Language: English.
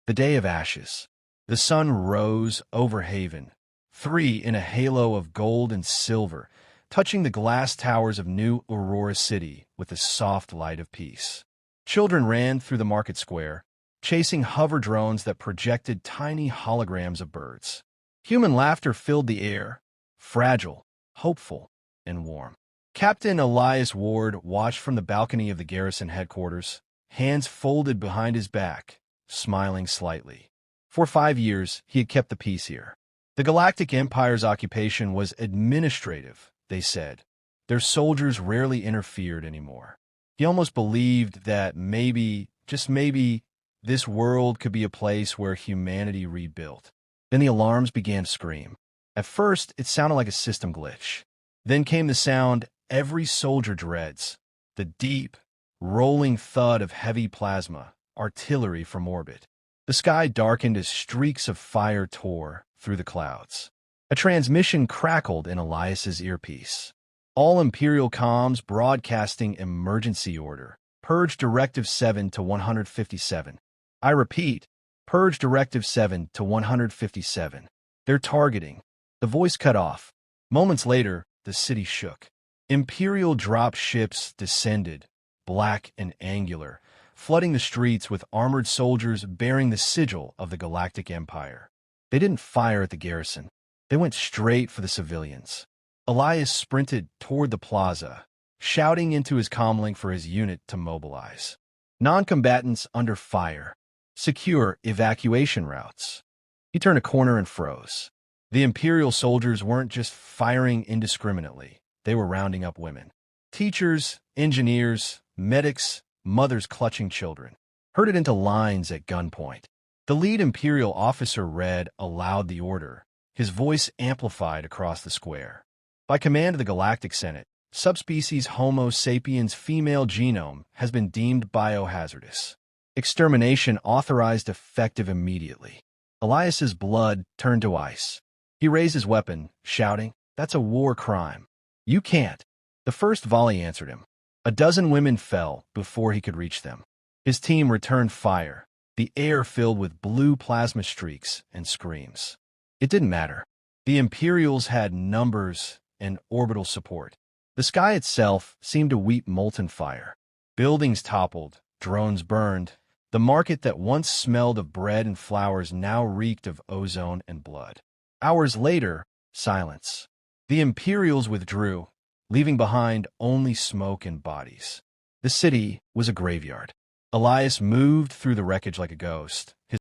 The Day of Ashes. The sun rose over Haven, 3 in a halo of gold and silver, touching the glass towers of New Aurora City with the soft light of peace. Children ran through the market square, chasing hover drones that projected tiny holograms of birds. Human laughter filled the air, fragile, hopeful, and warm. Captain Elias Ward watched from the balcony of the garrison headquarters, hands folded behind his back, smiling slightly. For 5 years, he had kept the peace here. The Galactic Empire's occupation was administrative, they said. Their soldiers rarely interfered anymore. He almost believed that maybe, just maybe, this world could be a place where humanity rebuilt. Then the alarms began to scream. At first, it sounded like a system glitch. Then came the sound every soldier dreads, the deep, rolling thud of heavy plasma, artillery from orbit. The sky darkened as streaks of fire tore through the clouds. A transmission crackled in Elias's earpiece. All Imperial comms broadcasting emergency order. Purge Directive 7 to 157. I repeat, Purge Directive 7 to 157. They're targeting. The voice cut off. Moments later, the city shook. Imperial drop ships descended, black and angular, flooding the streets with armored soldiers bearing the sigil of the Galactic Empire. They didn't fire at the garrison. They went straight for the civilians. Elias sprinted toward the plaza, shouting into his comlink for his unit to mobilize. Non-combatants under fire. Secure evacuation routes. He turned a corner and froze. The Imperial soldiers weren't just firing indiscriminately. They were rounding up women. Teachers, engineers, medics, mothers clutching children. Herded into lines at gunpoint. The lead Imperial officer read aloud the order, his voice amplified across the square. By command of the Galactic Senate, subspecies Homo sapiens female genome has been deemed biohazardous. Extermination authorized effective immediately. Elias's blood turned to ice. He raised his weapon, shouting, "That's a war crime. You can't." The first volley answered him. A dozen women fell before he could reach them. His team returned fire, the air filled with blue plasma streaks and screams. It didn't matter. The Imperials had numbers and orbital support. The sky itself seemed to weep molten fire. Buildings toppled, drones burned. The market that once smelled of bread and flowers now reeked of ozone and blood. Hours later, silence. The Imperials withdrew, leaving behind only smoke and bodies. The city was a graveyard. Elias moved through the wreckage like a ghost, his